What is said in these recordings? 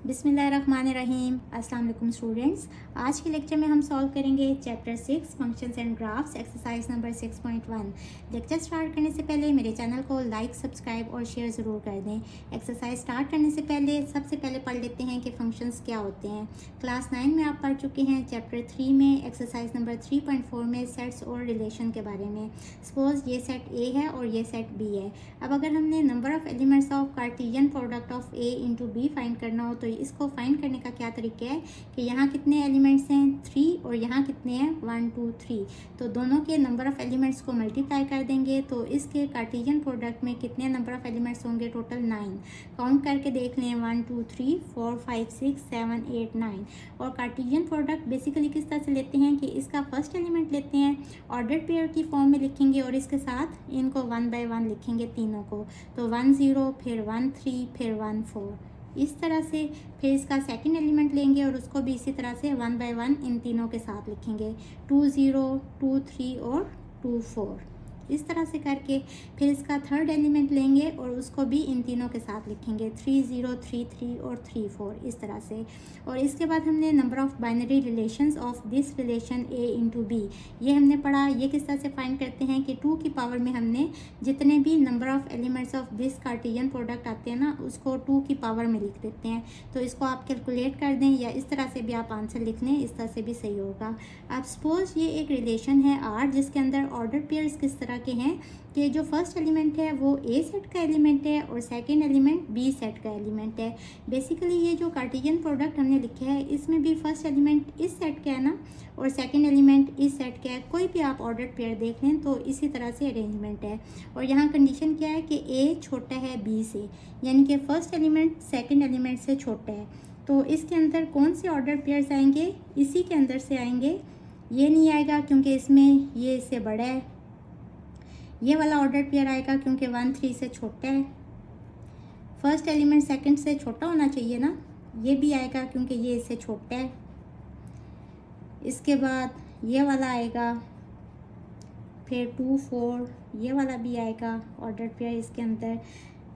बिस्मिल्लाहिर्रहमानिर्रहीम। अस्सलाम वालेकुम स्टूडेंट्स। आज के लेक्चर में हम सॉल्व करेंगे chapter 6 functions and graphs exercise number 6.1। Lecture start करने से पहले मेरे चैनल को लाइक, सब्सक्राइब और शेयर ज़रूर कर दें। एक्सरसाइज स्टार्ट करने से पहले सबसे पहले पढ़ लेते हैं कि फंक्शंस क्या होते हैं। क्लास 9 में आप पढ़ चुके हैं चैप्टर 3 में एक्सरसाइज नंबर 3.4 में सेट्स और रिलेशन के बारे में। सपोज ये सेट ए है और ये सेट बी है। अब अगर हमने number of elements of Cartesian product of A into B find करना हो तो इसको फाइंड करने का क्या तरीका है कि यहाँ कितने एलिमेंट्स हैं 3 और यहाँ कितने हैं 1 2 3। तो दोनों के नंबर ऑफ एलिमेंट्स को मल्टीप्लाई कर देंगे तो इसके कार्टेशियन प्रोडक्ट में कितने नंबर ऑफ एलिमेंट्स होंगे, टोटल 9। काउंट करके देख लें 1 2 3 4 5 6 7 8 9। और कार्टेशियन प्रोडक्ट बेसिकली किस तरह से लेते हैं कि इसका फर्स्ट एलिमेंट लेते हैं, ऑर्डर्ड पेयर की फॉर्म में लिखेंगे और इसके साथ इनको 1 बाय 1 लिखेंगे तीनों को। तो 1 0 फिर 1 3 फिर 1 4 इस तरह से। फिर इसका सेकंड एलिमेंट लेंगे और उसको भी इसी तरह से 1 बाय 1 इन तीनों के साथ लिखेंगे। 2 0 2 3 और 2 4 इस तरह से करके। फिर इसका थर्ड एलिमेंट लेंगे और उसको भी इन तीनों के साथ लिखेंगे 3 0 3 3 और 3 4 इस तरह से। और इसके बाद हमने number of binary relations of this relation A into B ये हमने पढ़ा। ये किस तरह से फाइंड करते हैं कि 2 की पावर में हमने जितने भी number of elements of this Cartesian product आते हैं ना उसको 2 की पावर में लिख देते हैं। तो इसको आप कैलकुलेट कर दें या इस तरह से भी आप आंसर लिख लें, इस तरह से भी सही होगा। अब सपोज ये एक रिलेशन है आर जिसके अंदर ऑर्डर पेयर्स किस तरह के हैं कि जो फर्स्ट एलिमेंट है वो ए सेट का एलिमेंट है और सेकंड एलिमेंट बी सेट का एलिमेंट है। बेसिकली ये जो कार्टेशियन प्रोडक्ट हमने लिखा है इसमें भी फर्स्ट एलिमेंट इस सेट का है ना और सेकंड एलिमेंट इस सेट का है। कोई भी आप ऑर्डर्ड पेयर देख लें तो इसी तरह से अरेंजमेंट है। और यहाँ कंडीशन क्या है कि ए छोटा है बी से, यानी कि फर्स्ट एलिमेंट सेकंड एलिमेंट से छोटा है। तो इसके अंदर कौन से ऑर्डर्ड पेयर्स आएंगे, इसी के अंदर से आएंगे। ये नहीं आएगा क्योंकि इसमें ये इससे बड़ा है। ये वाला ऑर्डर्ड पेयर आएगा क्योंकि 1 3 से छोटा है। फर्स्ट एलिमेंट सेकंड से छोटा होना चाहिए ना, ये भी आएगा क्योंकि ये इससे छोटा है। इसके बाद ये वाला आएगा, फिर 2 4 ये वाला भी आएगा ऑर्डर्ड पेयर इसके अंदर।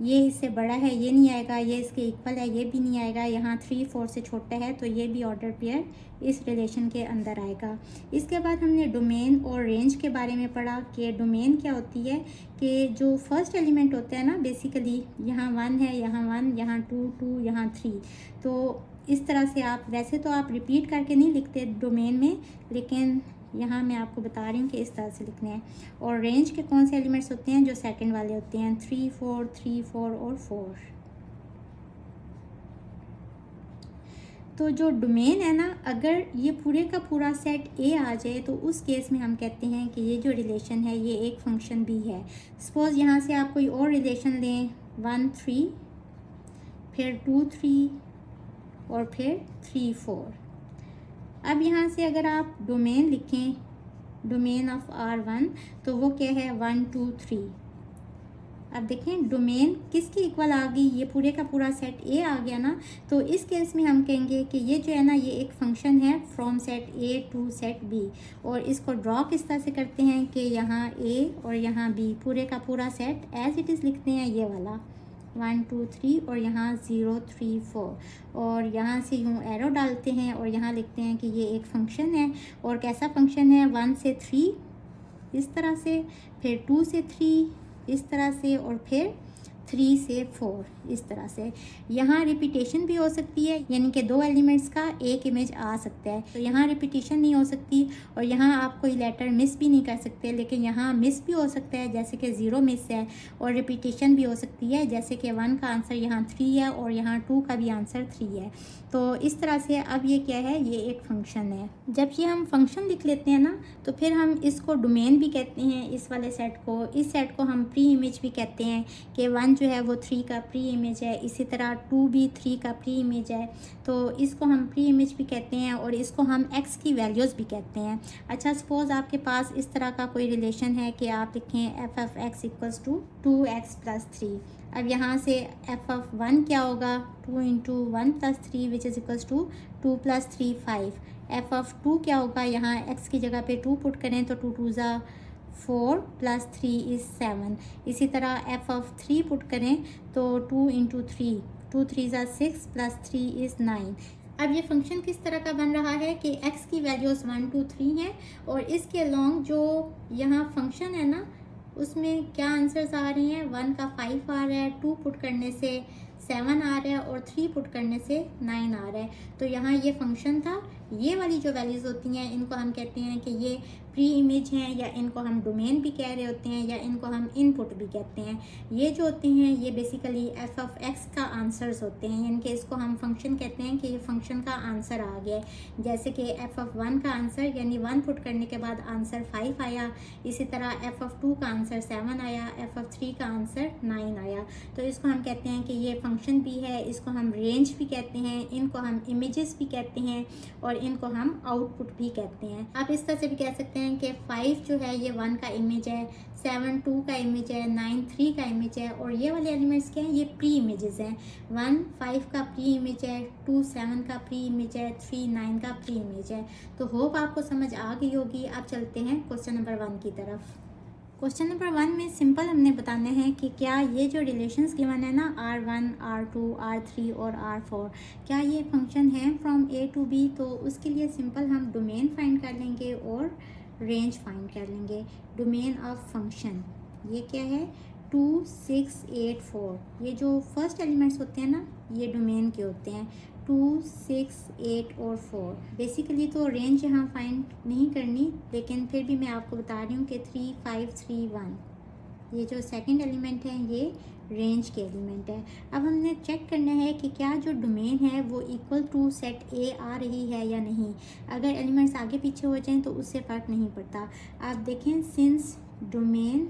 ये इससे बड़ा है, ये नहीं आएगा। ये इसके इक्वल है, ये भी नहीं आएगा। यहाँ 3 4 से छोटा है तो ये भी ऑर्डर पेयर इस रिलेशन के अंदर आएगा। इसके बाद हमने डोमेन और रेंज के बारे में पढ़ा कि डोमेन क्या होती है कि जो फर्स्ट एलिमेंट होता है ना बेसिकली यहाँ 1 है, यहाँ 1, यहाँ 2 2 यहाँ 3। तो इस तरह से आप वैसे तो आप रिपीट करके नहीं लिखते डोमेन में, लेकिन यहाँ मैं आपको बता रही हूँ कि इस तरह से लिखने हैं। और रेंज के कौन से एलिमेंट्स होते हैं, जो सेकंड वाले होते हैं 3 4 3 4 और 4। तो जो डोमेन है ना, अगर ये पूरे का पूरा सेट ए आ जाए तो उस केस में हम कहते हैं कि ये जो रिलेशन है ये एक फंक्शन भी है। सपोज यहाँ से आप कोई और रिलेशन लें 1 3 फिर 2 3 और फिर 3 4। अब यहाँ से अगर आप डोमेन लिखें, डोमेन ऑफ R1 तो वो क्या है 1 2 3। अब देखें डोमेन किसकी इक्वल आ गई, ये पूरे का पूरा सेट ए आ गया ना। तो इस केस में हम कहेंगे कि ये जो है ना ये एक फंक्शन है from set A to set B. और इसको ड्रॉ किस तरह से करते हैं कि यहाँ ए और यहाँ बी पूरे का पूरा सेट एज इट इज़ लिखते हैं, ये वाला 1 2 3 और यहाँ 0 3 4 और यहाँ से यूँ एरो डालते हैं और यहाँ लिखते हैं कि ये एक फंक्शन है। और कैसा फंक्शन है, 1 से 3 इस तरह से, फिर 2 से 3 इस तरह से और फिर 3 से 4 इस तरह से। यहाँ रिपीटेशन भी हो सकती है, यानी कि 2 एलिमेंट्स का एक इमेज आ सकता है। तो यहाँ रिपीटेशन नहीं हो सकती और यहाँ आप कोई लेटर मिस भी नहीं कर सकते, लेकिन यहाँ मिस भी हो सकता है जैसे कि 0 मिस है। और रिपीटेशन भी हो सकती है जैसे कि 1 का आंसर यहाँ 3 है और यहाँ 2 का भी आंसर 3 है। तो इस तरह से अब ये क्या है, ये एक फंक्शन है। जब ये हम फंक्शन लिख लेते हैं ना तो फिर हम इसको डोमेन भी कहते हैं, इस वाले सेट को। इस सेट को हम प्री इमेज भी कहते हैं कि 1 जो है वो 3 का प्री इमेज है, इसी तरह 2 भी 3 का प्री इमेज है। तो इसको हम प्री इमेज भी कहते हैं और इसको हम x की वैल्यूज़ भी कहते हैं। अच्छा, सपोज़ आपके पास इस तरह का कोई रिलेशन है कि आप लिखें f of x equals to 2x + 3। अब यहाँ से f of 1 क्या होगा, 2 × 1 + 3 विच is equals to 2 + 3 5। f of 2 क्या होगा, यहाँ x की जगह पे 2 पुट करें तो 2 2 ज़ा 4 + 3 = 7। इसी तरह f of 3 पुट करें तो 2 × 3 2 3 6 प्लस 3 इज़ 9। अब ये फंक्शन किस तरह का बन रहा है कि x की वैल्यूज़ 1 2 3 हैं और इसके अलॉन्ग जो यहाँ फंक्शन है ना उसमें क्या आंसर्स आ रहे हैं, 1 का 5 आ रहा है, 2 पुट करने से 7 आ रहा है और 3 पुट करने से 9 आ रहा है। तो यहाँ ये फंक्शन था। ये वाली जो वैल्यूज़ होती हैं इनको हम कहते हैं कि ये प्री इमेज हैं, या इनको हम डोमेन भी कह रहे होते हैं, या इनको हम इनपुट भी कहते हैं। ये जो होते हैं ये बेसिकली एफ ऑफ एक्स का आंसर्स होते हैं, यानी कि इसको हम फंक्शन कहते हैं कि ये फंक्शन का आंसर आ गया है। जैसे कि एफ ऑफ 1 का आंसर यानी 1 पुट करने के बाद आंसर 5 आया, इसी तरह एफ ऑफ 2 का आंसर 7 आया, एफ ऑफ 3 का आंसर 9 आया। तो इसको हम कहते हैं कि ये फंक्शन भी है, इसको हम रेंज भी कहते हैं, इनको हम इमेजेस भी कहते हैं और इनको हम आउटपुट भी कहते हैं। आप इस तरह से भी कह सकते हैं कि 5 जो है ये 1 का इमेज है, 7 2 का इमेज है, 9 3 का इमेज है, और ये वाले एलिमेंट्स क्या हैं, ये प्री इमेजेस हैं। 1 5 का प्री इमेज है, 2 7 का प्री इमेज है, 3 9 का प्री इमेज है। तो होप आपको समझ आ गई होगी। अब चलते हैं क्वेश्चन नंबर 1 की तरफ। क्वेश्चन नंबर 1 में सिंपल हमने बताने हैं कि क्या ये जो रिलेशंस गिवन है ना R1 R2 R3 और R4, क्या ये फंक्शन है फ्रॉम A टू B। तो उसके लिए सिंपल हम डोमेन फाइंड कर लेंगे और रेंज फाइंड कर लेंगे। डोमेन ऑफ फंक्शन ये क्या है, 2 6 8 4। ये जो फर्स्ट एलिमेंट्स होते हैं ना ये डोमेन के होते हैं, 2 6 8 और 4। बेसिकली तो रेंज यहाँ फाइंड नहीं करनी, लेकिन फिर भी मैं आपको बता रही हूँ कि 3 5 3 1 ये जो सेकंड एलिमेंट है ये रेंज के एलिमेंट है। अब हमने चेक करना है कि क्या जो डोमेन है वो इक्वल टू सेट ए आ रही है या नहीं। अगर एलिमेंट्स आगे पीछे हो जाएं तो उससे फ़र्क नहीं पड़ता। आप देखें, since domain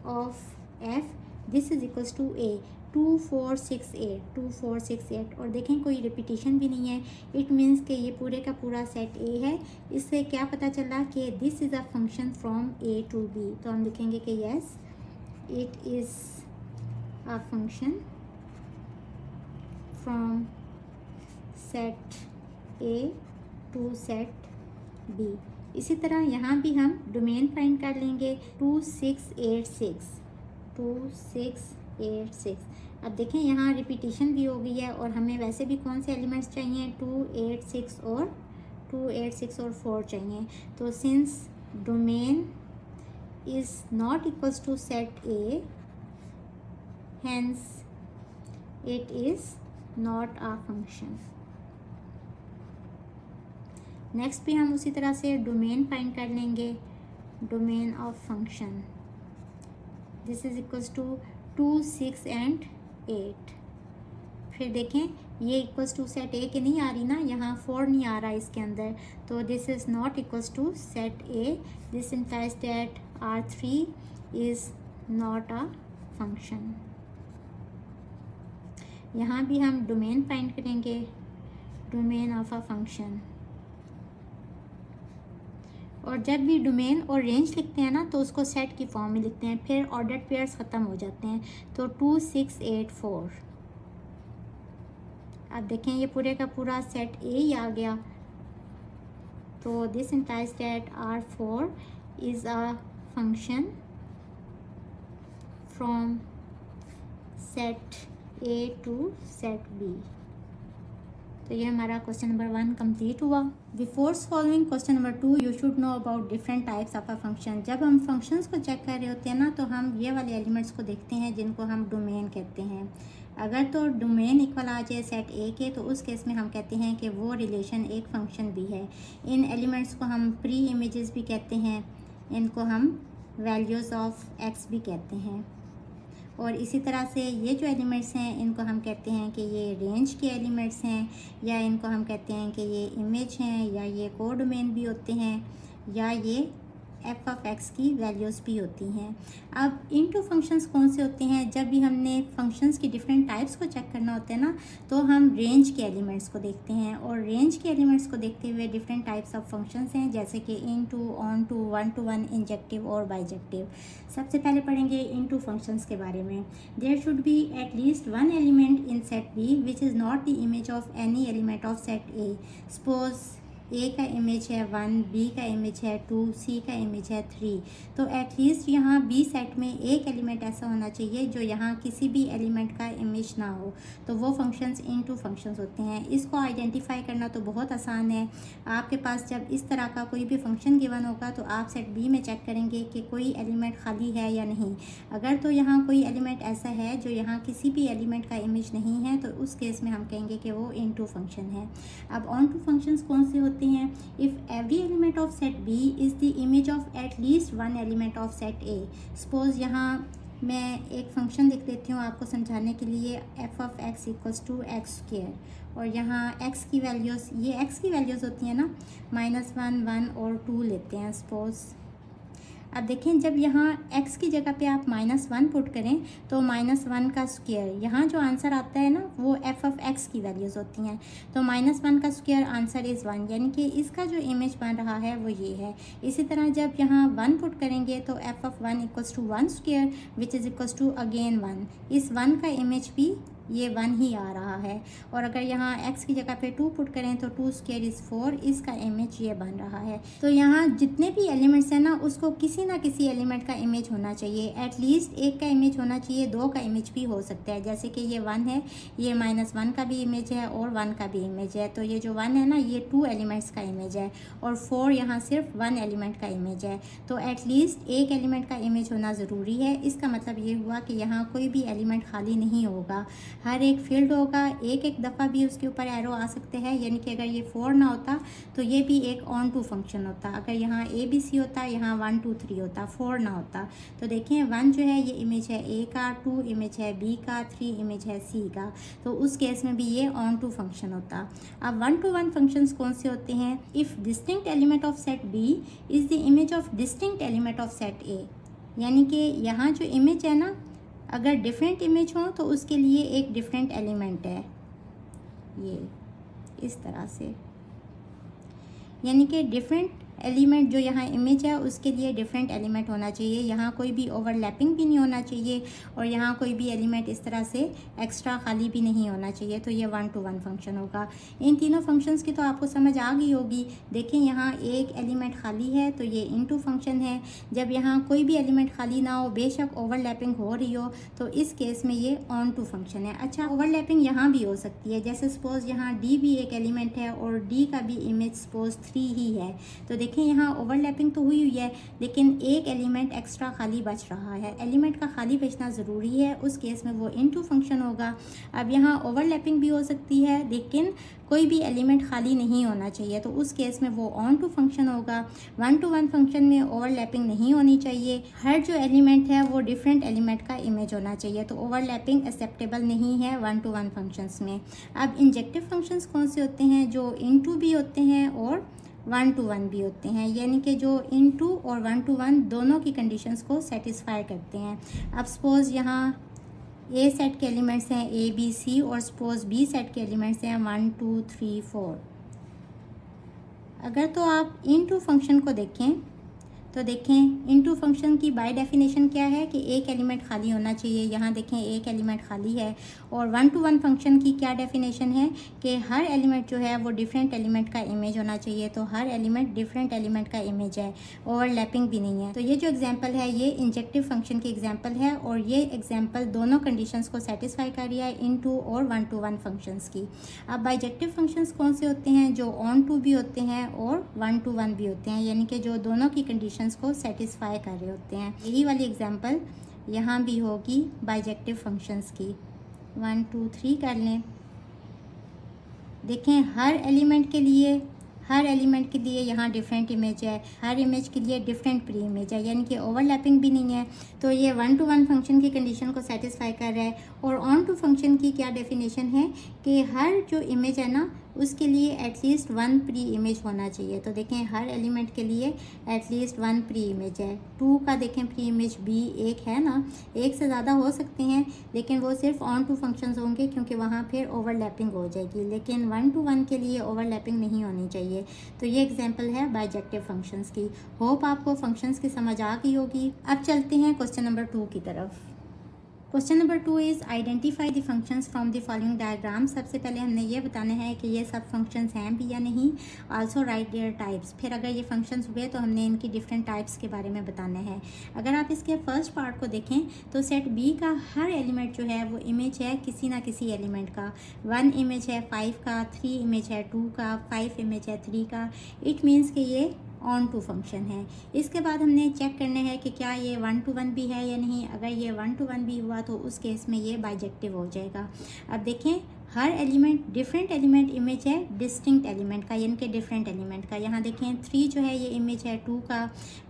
of F this is equals to A, 2 4 6 8 2 4 6 8, और देखें कोई रिपीटिशन भी नहीं है। इट मीन्स कि ये पूरे का पूरा सेट ए है। इससे क्या पता चला कि this is a function from A to B. तो हम लिखेंगे कि yes it is a function from set A to set B. इसी तरह यहाँ भी हम डोमेन फाइंड कर लेंगे, 2 6 8 6 2 6 8 6। अब देखें यहाँ रिपीटिशन भी हो गई है और हमें वैसे भी कौन से एलिमेंट्स चाहिए, 2 8 6 और 2 8 6 और 4 चाहिए। तो since domain is not equals to set A, hence it is not a function. Next भी हम उसी तरह से डोमेन फाइंड कर लेंगे, domain of function this is equals to 2 6 and 8। फिर देखें ये इक्वल्स टू सेट ए के नहीं आ रही ना, यहाँ 4 नहीं आ रहा इसके अंदर, तो this is not equals to set A. This implies that R3 is not a function. यहाँ भी हम डोमेन फाइंड करेंगे, डोमेन ऑफ अ फंक्शन। और जब भी डोमेन और रेंज लिखते हैं ना तो उसको सेट की फॉर्म में लिखते हैं, फिर ऑर्डर्ड पेयर्स ख़त्म हो जाते हैं। तो 2 6 8 4। अब देखें ये पूरे का पूरा सेट ए ही आ गया। तो this implies that R4 is a function from set A to set B. तो ये हमारा क्वेश्चन नंबर 1 कंप्लीट हुआ। Before solving question number 2 you should know about different types of a function. जब हम फंक्शंस को चेक कर रहे होते हैं ना तो हम ये वाले एलिमेंट्स को देखते हैं जिनको हम डोमेन कहते हैं। अगर तो डोमेन इक्वल आ जाए सेट ए के तो उस केस में हम कहते हैं कि वो रिलेशन एक फंक्शन भी है। इन एलिमेंट्स को हम प्री इमेजेस भी कहते हैं, इनको हम वैल्यूज़ ऑफ एक्स भी कहते हैं। और इसी तरह से ये जो एलिमेंट्स हैं इनको हम कहते हैं कि ये रेंज के एलिमेंट्स हैं, या इनको हम कहते हैं कि ये इमेज हैं, या ये कोडोमेन भी होते हैं, या ये एफ ऑफ एक्स की वैल्यूज़ भी होती हैं। अब इनटू फंक्शंस कौन से होते हैं, जब भी हमने फंक्शंस की डिफरेंट टाइप्स को चेक करना होता है ना तो हम रेंज के एलिमेंट्स को देखते हैं। और रेंज के एलिमेंट्स को देखते हुए डिफरेंट टाइप्स ऑफ फंक्शंस हैं, जैसे कि into, onto, 1 to 1, injective और बाइजेक्टिव। सबसे पहले पढ़ेंगे इनटू फंक्शंस के बारे में। There should be at least one element in set B which is not the image of any element of set A. Suppose A का image है 1, B का इमेज है 2, सी का इमेज है 3, तो एटलीस्ट यहाँ बी सेट में एक एलिमेंट ऐसा होना चाहिए जो यहाँ किसी भी एलिमेंट का इमेज ना हो, तो वो फंक्शंस इनटू फंक्शंस होते हैं। इसको आइडेंटिफाई करना तो बहुत आसान है। आपके पास जब इस तरह का कोई भी फंक्शन गिवन होगा तो आप सेट बी में चेक करेंगे कि कोई एलिमेंट खाली है या नहीं। अगर तो यहाँ कोई एलिमेंट ऐसा है जो यहाँ किसी भी एलिमेंट का इमेज नहीं है, तो उस केस में हम कहेंगे कि वो इनटू फंक्शन है। अब ऑन टू फंक्शंस कौन से होते हैं? If every element of set B is the image of at least one element of set A. Suppose यहाँ मैं एक फंक्शन लिख देती हूँ आपको समझाने के लिए, F of X equals to X square, और यहाँ x की वैल्यूज़, ये x की वैल्यूज़ होती हैं ना, -1, 1 और 2 लेते हैं सपोज। अब देखें, जब यहाँ x की जगह पे आप -1 पुट करें तो -1 का स्क्वायर, यहाँ जो आंसर आता है ना वो f ऑफ x की वैल्यूज़ होती हैं, तो -1 का स्क्वायर आंसर इज़ 1, यानी कि इसका जो इमेज बन रहा है वो ये है। इसी तरह जब यहाँ 1 पुट करेंगे तो f of 1 equals to 1 square which is equals to again 1, इस 1 का इमेज भी ये 1 ही आ रहा है। और अगर यहाँ x की जगह पे 2 पुट करें तो 2 स्क्वायर इज़ 4, इसका इमेज ये बन रहा है। तो यहाँ जितने भी एलिमेंट्स हैं ना उसको किसी ना किसी एलिमेंट का इमेज होना चाहिए, एटलीस्ट एक का इमेज होना चाहिए, 2 का इमेज भी हो सकता है। जैसे कि ये 1 है, ये -1 का भी इमेज है और 1 का भी इमेज है, तो ये जो 1 है ना ये 2 एलिमेंट्स का इमेज है, और 4 यहाँ सिर्फ 1 एलिमेंट का इमेज है। तो एटलीस्ट एक एलिमेंट का इमेज होना ज़रूरी है। इसका मतलब ये हुआ कि यहाँ कोई भी एलिमेंट खाली नहीं होगा, हर एक फील्ड होगा, एक एक दफ़ा भी उसके ऊपर एरो आ सकते हैं, यानी कि अगर ये 4 ना होता तो ये भी एक ऑन टू फंक्शन होता। अगर यहाँ ABC होता, यहाँ 1 2 3 होता, 4 ना होता। तो देखें 1 जो है ये इमेज है A का, 2 इमेज है B का, 3 इमेज है C का, तो उस केस में भी ये ऑन टू फंक्शन होता। अब 1 to 1 फंक्शंस कौन से होते हैं? If distinct element of set B is the image of distinct element of set A, यानी कि यहाँ जो इमेज है ना, अगर डिफरेंट इमेज हो तो उसके लिए एक डिफरेंट एलिमेंट है, ये इस तरह से, यानी कि डिफरेंट एलिमेंट जो यहाँ इमेज है उसके लिए डिफरेंट एलिमेंट होना चाहिए। यहाँ कोई भी ओवरलैपिंग भी नहीं होना चाहिए और यहाँ कोई भी एलिमेंट इस तरह से एक्स्ट्रा खाली भी नहीं होना चाहिए, तो ये 1 to 1 फंक्शन होगा। इन तीनों फंक्शंस की तो आपको समझ आ गई होगी। देखें यहाँ एक एलिमेंट खाली है तो ये इनटू फंक्शन है। जब यहाँ कोई भी एलिमेंट खाली ना हो, बेशक ओवरलैपिंग हो रही हो, तो इस केस में ये ऑन टू फंक्शन है। अच्छा, ओवरलैपिंग यहाँ भी हो सकती है, जैसे सपोज यहाँ डी भी एक एलिमेंट है और डी का भी इमेज सपोज 3 ही है, तो देखें यहाँ ओवरलैपिंग तो हुई है लेकिन एक एलिमेंट एक्स्ट्रा खाली बच रहा है। एलिमेंट का खाली बचना ज़रूरी है, उस केस में वो इनटू फंक्शन होगा। अब यहाँ ओवरलैपिंग भी हो सकती है लेकिन कोई भी एलिमेंट खाली नहीं होना चाहिए, तो उस केस में वो ऑन टू फंक्शन होगा। 1 to 1 फंक्शन में ओवरलैपिंग नहीं होनी चाहिए, हर जो एलिमेंट है वो डिफरेंट एलिमेंट का इमेज होना चाहिए, तो ओवरलैपिंग एक्सेप्टेबल नहीं है 1 to 1 फंक्शंस में। अब इंजेक्टिव फंक्शंस कौन से होते हैं? जो इनटू भी होते हैं और 1 to 1 भी होते हैं, यानी कि जो इनटू और 1 to 1 दोनों की कंडीशंस को सेटिस्फाई करते हैं। अब सपोज़ यहाँ ए सेट के एलिमेंट्स हैं ABC और सपोज़ B सेट के एलिमेंट्स हैं 1 2 3 4। अगर तो आप इनटू फंक्शन को देखें तो देखें इनटू फंक्शन की बाय डेफिनेशन क्या है कि एक एलिमेंट खाली होना चाहिए। यहाँ देखें एक एलिमेंट खाली है। और 1 to 1 फंक्शन की क्या डेफिनेशन है कि हर एलिमेंट जो है वो डिफरेंट एलिमेंट का इमेज होना चाहिए, तो हर एलिमेंट डिफरेंट एलिमेंट का इमेज है, ओवरलैपिंग भी नहीं है। तो ये जो एग्जांपल है ये इंजेक्टिव फंक्शन की एग्जांपल है और ये एग्जांपल दोनों कंडीशंस को सेटिस्फाई कर रही है, इनटू और 1 to 1 फंक्शंस की। अब बाइजेक्टिव फंक्शंस कौन से होते हैं? जो ऑन टू भी होते हैं और 1 to 1 भी होते हैं, यानी कि जो दोनों की कंडीशन को सेटिस्फाई कर रहे होते हैं। यही वाली एग्जांपल यहाँ भी होगी बाइजेक्टिव फंक्शंस की। 1 2 3 कर लें। देखें हर एलिमेंट के लिए यहाँ डिफरेंट इमेज है, हर इमेज के लिए डिफरेंट प्री इमेज है, यानी कि ओवरलैपिंग भी नहीं है, तो ये 1 to 1 फंक्शन की कंडीशन को सेटिस्फाई कर रहा है। और ऑन टू फंक्शन की क्या डेफिनेशन है कि हर जो इमेज है ना उसके लिए एटलीस्ट 1 प्री इमेज होना चाहिए। तो देखें हर एलिमेंट के लिए एटलीस्ट 1 प्री इमेज है। 2 का देखें प्री इमेज B एक है ना, एक से ज़्यादा हो सकते हैं लेकिन वो सिर्फ ऑन टू फंक्शंस होंगे क्योंकि वहाँ फिर ओवरलैपिंग हो जाएगी, लेकिन 1 to 1 के लिए ओवरलैपिंग नहीं होनी चाहिए। तो ये एग्जांपल है बाइजेक्टिव फंक्शंस की। होप आपको फंक्शंस की समझ आ गई होगी। अब चलते हैं क्वेश्चन नंबर 2 की तरफ। Question number 2 is identify the functions from the following diagram. सबसे पहले हमने ये बताना है कि ये सब फंक्शंस हैं भी या नहीं। Also right there types. फिर अगर ये फंक्शंस हुए तो हमने इनकी डिफरेंट टाइप्स के बारे में बताना है। अगर आप इसके फर्स्ट पार्ट को देखें तो सेट बी का हर एलिमेंट जो है वो इमेज है किसी ना किसी एलिमेंट का। 1 इमेज है 5 का, 3 इमेज है 2 का, 5 इमेज है 3 का। इट मीन्स कि ये ऑन टू फंक्शन है। इसके बाद हमने चेक करना है कि क्या ये 1 to 1 भी है या नहीं। अगर ये 1 to 1 भी हुआ तो उस केस में ये बाइजेक्टिव हो जाएगा। अब देखें हर एलिमेंट डिफरेंट एलिमेंट इमेज है डिस्टिंक्ट एलिमेंट का, यानी कि डिफरेंट एलिमेंट का। यहाँ देखें 3 जो है ये इमेज है 2 का,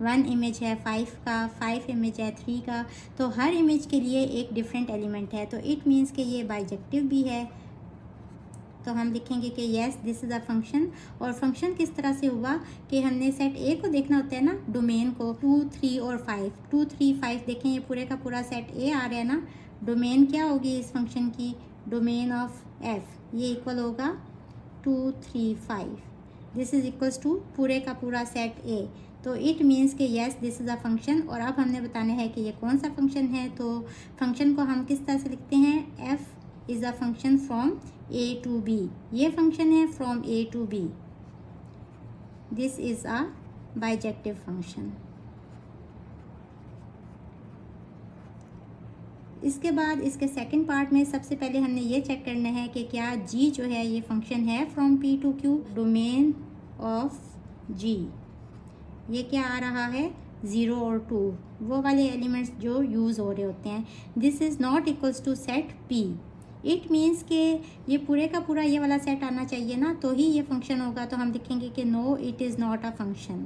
1 इमेज है 5 का, 5 इमेज है 3 का। तो हर इमेज के लिए एक डिफरेंट एलिमेंट है, तो इट मीन्स कि ये बाइजेक्टिव भी है। तो हम लिखेंगे कि yes this is a function. और फंक्शन किस तरह से हुआ कि हमने सेट ए को देखना होता है ना, डोमेन को 2, 3 और 5। 2, 3, 5 देखें ये पूरे का पूरा सेट ए आ रहा है ना। डोमेन क्या होगी इस फंक्शन की, डोमेन ऑफ एफ, ये इक्वल होगा 2, 3, 5। दिस इज इक्वल्स टू पूरे का पूरा सेट ए। तो इट मीन्स कि yes this is a function. और अब हमने बताना है कि ये कौन सा फंक्शन है। तो फंक्शन को हम किस तरह से लिखते हैं, F is a function from a to b। ये फंक्शन है from a to b। This is a bijective function. इसके बाद इसके सेकंड पार्ट में सबसे पहले हमने ये चेक करना है कि क्या g जो है ये फंक्शन है from p to q। Domain of g ये क्या आ रहा है, 0 और 2, वो वाले एलिमेंट्स जो यूज़ हो रहे होते हैं। This is not equals to set p। It means के ये पूरे का पूरा ये वाला सेट आना चाहिए ना, तो ही ये फंक्शन होगा। तो हम लिखेंगे कि no it is not a function.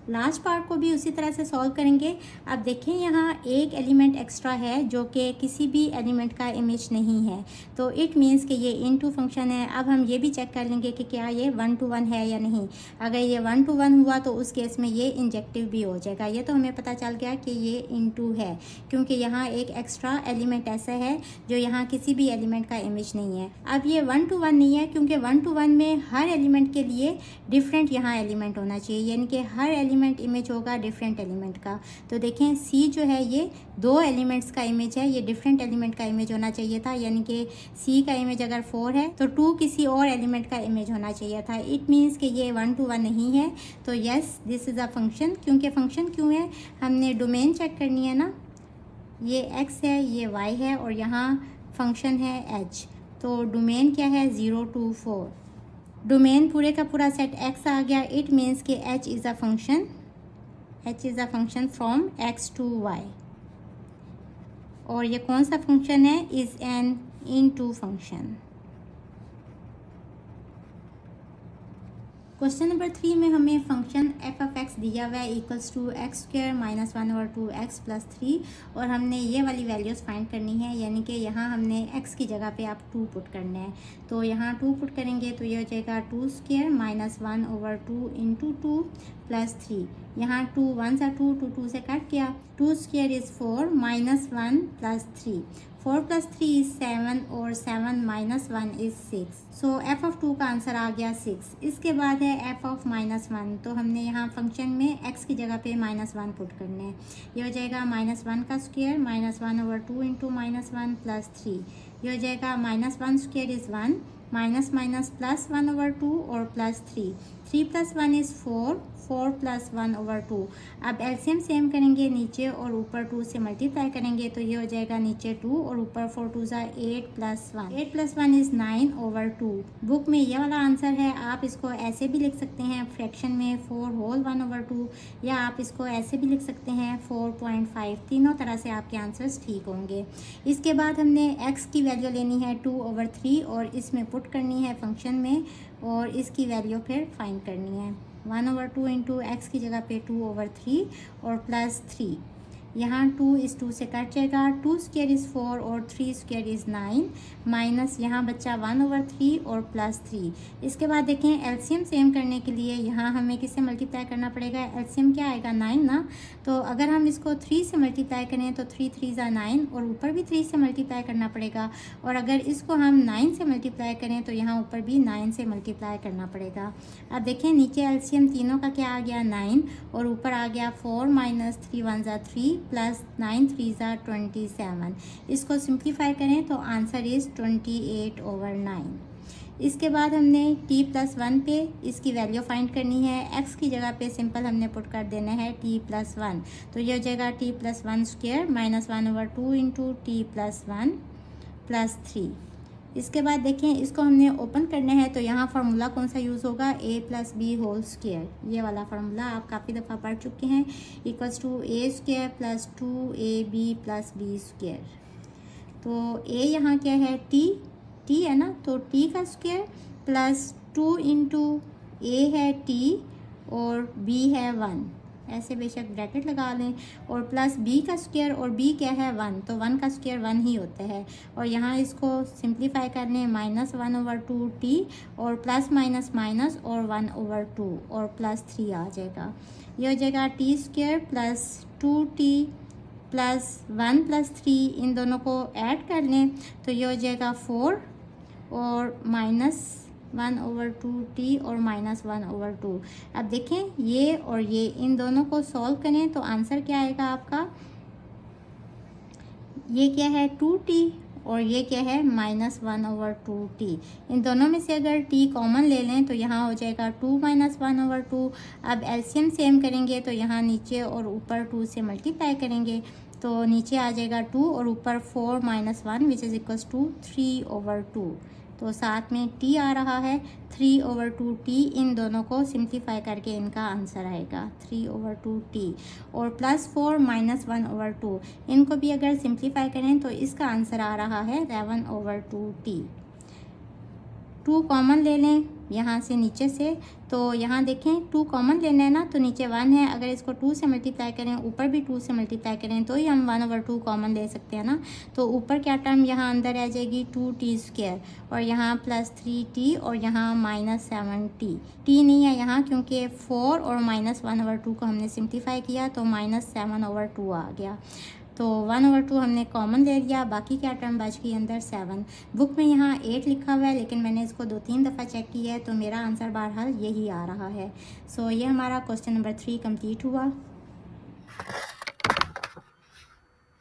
Last part को भी उसी तरह से सॉल्व करेंगे। अब देखें यहाँ एक एलिमेंट एक्स्ट्रा है जो कि किसी भी एलिमेंट का इमेज नहीं है, तो इट मीन्स कि ये इनटू फंक्शन है। अब हम ये भी चेक कर लेंगे कि क्या ये 1 to 1 है या नहीं। अगर ये 1 to 1 हुआ तो उस केस में ये इंजेक्टिव भी हो जाएगा। ये तो हमें पता चल गया कि ये इनटू है, क्योंकि यहाँ एक एक्स्ट्रा एलिमेंट ऐसा है जो यहाँ किसी भी एलिमेंट का इमेज नहीं है। अब ये 1 to 1 नहीं है, क्योंकि 1 to 1 में हर एलिमेंट के लिए डिफरेंट यहाँ एलिमेंट होना चाहिए, यानी कि हर एलिमेंट इमेज होगा डिफरेंट एलिमेंट का। तो देखें सी जो है ये 2 एलिमेंट्स का इमेज है, ये डिफरेंट एलिमेंट का इमेज होना चाहिए था। यानी कि सी का इमेज अगर 4 है तो 2 किसी और एलिमेंट का इमेज होना चाहिए था। इट मीन्स कि ये 1 to 1 नहीं है। तो yes this is a function. क्योंकि फंक्शन क्यों है, हमने डोमेन चेक करनी है ना। ये एक्स है, ये वाई है, और यहाँ फंक्शन है एच। तो डोमेन क्या है, 0 to 4। डोमेन पूरे का पूरा सेट x आ गया। इट मीन्स कि h is a function, h is a function from x to y। और ये कौन सा फंक्शन है, is an into function. Question number 3 में हमें फंक्शन एफ ऑफ एक्स दिया हुआ है equals to X square minus 1 और 2x प्लस 3, और हमने ये वाली वैल्यूज़ फाइंड करनी है। यानी कि यहाँ हमने x की जगह पे आप 2 पुट करना है। तो यहाँ 2 पुट करेंगे तो ये हो जाएगा 2 square minus 1 over 2 into 2 plus 3। यहाँ 2 1 सा 2, 2 2 से कट गया। 2 square is 4 minus 1 plus 3। 4 plus 3 is 7 और 7 minus 1 is 6। So F of 2 का आंसर आ गया 6। इसके बाद है एफ ऑफ माइनस 1। तो हमने यहाँ फंक्शन में x की जगह पे माइनस 1 पुट करने हैं। ये हो जाएगा माइनस 1 का square minus 1 over 2 into minus 1 plus 3। ये हो जाएगा minus 1 square is 1 minus minus plus 1 over 2 और plus 3। 3 plus 1 is 4, 4 plus 1 over 2। अब एलसीएम सेम करेंगे, नीचे और ऊपर 2 से मल्टीप्लाई करेंगे तो ये हो जाएगा नीचे 2 और ऊपर 4 2 ज़ा 8 plus 1। 8 plus 1 is 9 over 2। Book में ये वाला आंसर है। आप इसको ऐसे भी लिख सकते हैं फ्रैक्शन में 4 whole 1 over 2, या आप इसको ऐसे भी लिख सकते हैं 4.5। तीनों तरह से आपके आंसर्स ठीक होंगे। इसके बाद हमने x की वैल्यू लेनी है 2 over 3 और इसमें पुट करनी है फंक्शन में, और इसकी वैल्यू फिर फाइंड करनी है। 1 over 2 इंटू एक्स की जगह पे 2 over 3 और प्लस 3। यहाँ 2 इस 2 से कट जाएगा, 2 स्क्वायर इज़ 4 और 3 स्क्वायर इज़ 9, माइनस यहाँ बच्चा 1/3 और प्लस 3। इसके बाद देखें एलसीएम सेम करने के लिए यहाँ हमें किससे मल्टीप्लाई करना पड़ेगा, एलसीएम क्या आएगा 9 ना। तो अगर हम इसको 3 से मल्टीप्लाई करें तो 3 3 ज़ा 9 और ऊपर भी 3 से मल्टीप्लाई करना पड़ेगा, और अगर इसको हम 9 से मल्टीप्लाई करें तो यहाँ ऊपर भी 9 से मल्टीप्लाई करना पड़ेगा। अब देखें नीचे एलसीएम तीनों का क्या आ गया 9 और ऊपर आ गया 4 माइनस 3 1 ज़ा 3 प्लस 9 3 ज़ा 27। इसको सिंप्लीफाई करें तो आंसर इज़ 28/9। इसके बाद हमने t+1 पे इसकी वैल्यू फाइंड करनी है। x की जगह पे सिंपल हमने पुट कर देना है t+1, तो ये हो जाएगा t+1 square minus 1/2 into t+1 plus 3। इसके बाद देखें इसको हमने ओपन करना है, तो यहाँ फार्मूला कौन सा यूज़ होगा, a+b होल स्क्वायर। ये वाला फार्मूला आप काफ़ी दफ़ा पढ़ चुके हैं, equals to a² plus 2ab plus b square. तो a यहाँ क्या है t है ना, तो t का स्क्वायर प्लस 2 इंटू a है t और b है 1, ऐसे बेशक ब्रैकेट लगा लें, और प्लस b का स्क्वायर और b क्या है 1, तो 1 का स्क्वायर 1 ही होता है। और यहाँ इसको सिंप्लीफाई कर लें, माइनस 1/2 t और प्लस माइनस माइनस और 1/2 और प्लस 3 आ जाएगा। ये हो जाएगा t² plus 2t plus 1 plus 3, इन दोनों को ऐड कर लें तो ये हो जाएगा 4 और माइनस 1/2t और माइनस 1/2। अब देखें ये और ये इन दोनों को सॉल्व करें तो आंसर क्या आएगा आपका, ये क्या है 2t और ये क्या है माइनस 1/2t। इन दोनों में से अगर t कॉमन ले लें तो यहाँ हो जाएगा 2 माइनस 1/2। अब एलसीएम सेम करेंगे तो यहाँ नीचे और ऊपर 2 से मल्टीप्लाई करेंगे तो नीचे आ जाएगा 2 और ऊपर 4 minus 1 which is equals to 3/2। तो साथ में t आ रहा है 3/2t, इन दोनों को सिंप्लीफाई करके इनका आंसर आएगा 3/2t और प्लस 4 माइनस 1/2, इनको भी अगर सिंप्लीफाई करें तो इसका आंसर आ रहा है 11/2t। 2 कॉमन ले लें यहाँ से नीचे से, तो यहाँ देखें 2 कॉमन लेना है ना, तो नीचे 1 है, अगर इसको 2 से मल्टीप्लाई करें ऊपर भी 2 से मल्टीप्लाई करें तो ही हम 1/2 कॉमन ले सकते हैं ना। तो ऊपर क्या टर्म यहाँ अंदर आ जाएगी 2t² और यहाँ प्लस 3t और यहाँ माइनस 7t। t नहीं है यहाँ क्योंकि 4 और माइनस 1/2 को हमने सिंप्लीफाई किया तो माइनस 7/2 आ गया। तो 1/2 हमने कॉमन ले लिया, बाकी क्या टर्म बच गई अंदर 7। बुक में यहाँ 8 लिखा हुआ है लेकिन मैंने इसको 2-3 दफ़ा चेक किया है तो मेरा आंसर बहरहाल यही आ रहा है। सो ये हमारा क्वेश्चन नंबर 3 कंप्लीट हुआ।